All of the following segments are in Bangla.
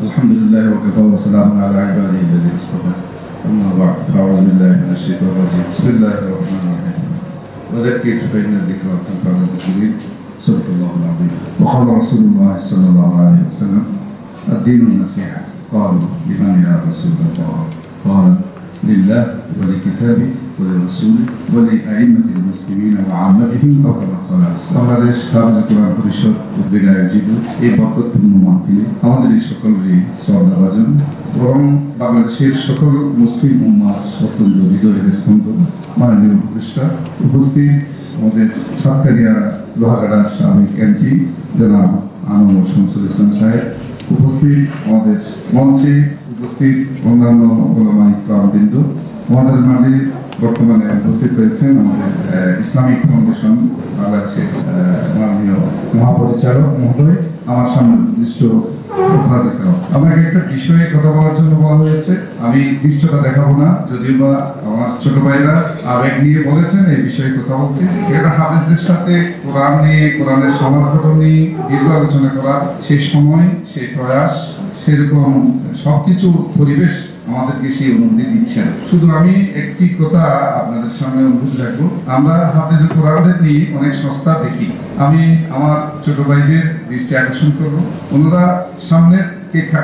الحمد لله وكفى وسلام على عباده الذين اصطفى أما بعد فأعوذ بالله من الشيطان الرجيم بسم الله الرحمن الرحيم وذكر فإن الذكرى تنفع المؤمنين صدق الله العظيم وقال رسول الله صلى الله عليه وسلم الدين النصيحة قالوا لمن يا رسول الله قال لله ولكتابه ولرسوله ولأئمة المسلمين وعامتهم أو كما قال বাংলাদেশ হাফেজ কোরআন পরিষদ উদ্যোগে আয়োজিত এই বরকতপূর্ণ মাহফিলে আমাদের এই সকলেরই শ্রদ্ধাভাজন বরং বাংলাদেশের সকল মুসলিম উম্মার অত্যন্ত হৃদয়ের স্পন্দন মাননীয় উপদেষ্টা উপস্থিত আমাদের সাতকারিয়া লোহাগাড়া সাবেক এমপি জনাব আনোয়ার শামসুল ইসলাম সাহেব, উপস্থিত আমাদের মঞ্চে উপস্থিত অন্যান্য ওলামা ইকরামবৃন্দ, আমাদের মাঝে বর্তমানে উপস্থিত রয়েছেন আমাদের ইসলামিক ফাউন্ডেশন বাংলাদেশের মাননীয় মহাপরিচালক মহোদয়, আমার সামনে নির্দিষ্ট আপনাকে একটা বিষয়ে কথা বলার জন্য বলা হয়েছে। আমি দৃশ্যটা দেখাবো না, যদিও বা আমার ছোট ভাইরা আবেগ নিয়ে বলেছেন এই বিষয়ে কথা বলতে। এটা হাফেজদের সাথে কোরআন নিয়ে, কোরআনের সমাজ গঠন নিয়ে দীর্ঘ আলোচনা করার সেই সময়, সেই প্রয়াস, সেরকম সবকিছু পরিবেশ আমাদেরকে সেই অনুমতি দিচ্ছেন। শুধু আমি একটি কথা আপনাদের সামনে অনুরোধ রাখবো, আমরা হাফেজ কোরআনদের নিয়ে অনেক সংস্থা দেখি। আমি আমার ছোট ভাইদের দৃষ্টি আকর্ষণ করবো, ওনারা সামনে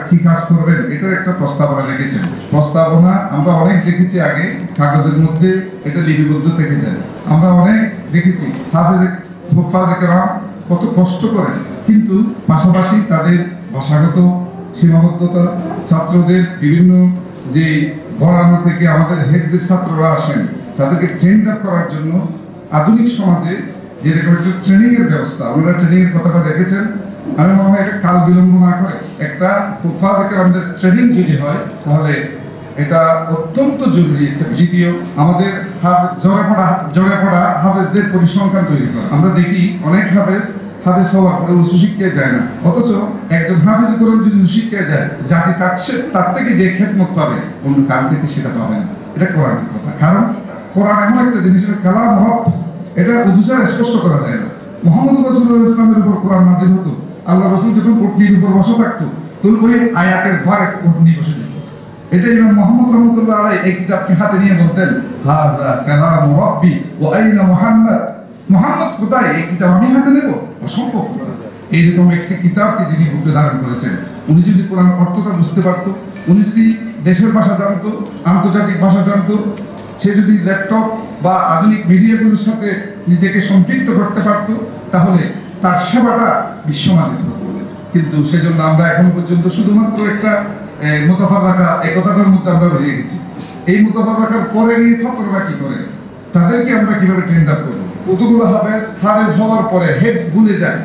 কি কাজ করবেন এটার একটা প্রস্তাবনা রেখেছেন। প্রস্তাবনা আমরা অনেক দেখেছি আগে কাগজের মধ্যে, এটা লিপিবদ্ধ থেকে যায়। আমরা অনেক দেখেছি হাফেজে কেরাম কত কষ্ট করে, কিন্তু পাশাপাশি তাদের ভাষাগত সীমাবদ্ধতা, ছাত্রদের বিভিন্ন যে ঘরানা থেকে আমাদের হেফজের ছাত্ররা আসেন তাদেরকে ট্রেন আপ করার জন্য আধুনিক সমাজে যেরকম একটা ট্রেনিং এর ব্যবস্থা, আমরা ট্রেনিং এর কথাটা দেখেছেন। আমি মনে হয় এটা কাল বিলম্ব না করে একটা আমাদের ট্রেনিং যদি হয় তাহলে এটা অত্যন্ত জরুরি। দ্বিতীয়, আমাদের জড়ে পড়া হাফেজদের পরিসংখ্যান তৈরি করা। আমরা দেখি অনেক হাফেজ হওয়ার পরে উচ্চশিক্ষায় যায় না, অথচ একজন হাফেজ কোরআন যদি উচ্চশিক্ষায় যায়, জাতি তার থেকে যে খেদমত পাবে অন্য কারো থেকে সেটা পাবে না। এটা কোরআনের কথা, কারণ কোরআন এমন একটা জিনিস, কালাম রব, এটা উজুসার স্পষ্ট করা যায় না। মুহাম্মদ রাসূলুল্লাহ ইসলামের উপর কোরআন নাযিল হতো, আল্লাহ রাসূল যখন উটনির উপর বসে থাকতো তখন ওই আয়াতের ভারে উটনি বসে যেত। এটা ইমাম মুহাম্মদ রাহমাতুল্লাহ আলাইহি এই কিতাবকে হাতে নিয়ে বলতেন, হাযা কালাম রাব্বি ওয়া আইনা মুহাম্মদ, মুহাম্মদ কোথায়, এই কিতাব আমি হাতে নেব? অসম্ভব। এইরকম একটি কিতাবকে যিনি বুকে ধারণ করেছেন, উনি যদি কোরআন অর্থটা বুঝতে পারতো, উনি যদি দেশের ভাষা জানতো, আন্তর্জাতিক ভাষা জানতো, সে যদি ল্যাপটপ বা আধুনিক মিডিয়াগুলোর সাথে নিজেকে সম্পৃক্ত করতে পারতো, তাহলে তার সেবাটা বিশ্বমানিত হতো। কিন্তু সেজন্য আমরা এখনো পর্যন্ত শুধুমাত্র একটা মোতাফার রাখা, এই কথাটার মধ্যে আমরা রয়ে গেছি। এই মোতাফার রাখার পরে নিয়ে ছাত্ররা কি করে, তাদেরকে আমরা কিভাবে ট্রেন আপ করবো? কতগুলো হাফেজ হওয়ার পরে হেফ ভুলে যায়,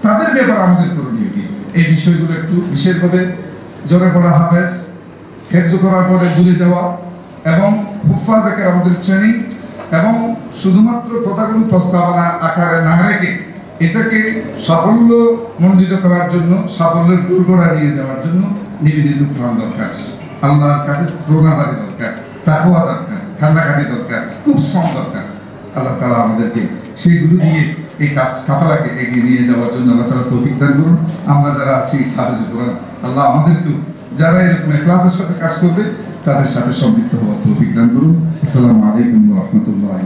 তাদের ব্যাপারে আমাদের করণীয় কি? এই বিষয়গুলো একটু বিশেষভাবে জড়ে পড়া হাফেজ হেফজ করার পরে ভুলে যাওয়া এবং হুফাজের আমাদের ট্রেনিং, এবং শুধুমাত্র কথাগুলো প্রস্তাবনা আকারে না রেখে এটাকে সাফল্য মণ্ডিত করার জন্য, সাফল্যের দুর্গড়া নিয়ে যাওয়ার জন্য নিবেদিত প্রাণ দরকার, আল্লাহর কাছে প্রণাজারি দরকার, তাকওয়া দরকার, কান্নাকাটি দরকার, খুব শ্রম দরকার। আল্লাহ তাআলা আমাদেরকে সেইগুলো দিয়ে এই কাজ কাফালাকে এগিয়ে নিয়ে যাওয়ার জন্য আল্লাহ তাআলা তৌফিক দান করুন। আমরা যারা আছি হাফেজ কোরআন, আল্লাহ আমাদেরকেও যারা এরকম ইখলাসের সাথে কাজ করবে তাদের সাথে সম্পৃক্ত হওয়ার তৌফিক দান করুন। আসসালামু আলাইকুম ওয়া রাহমাতুল্লাহ।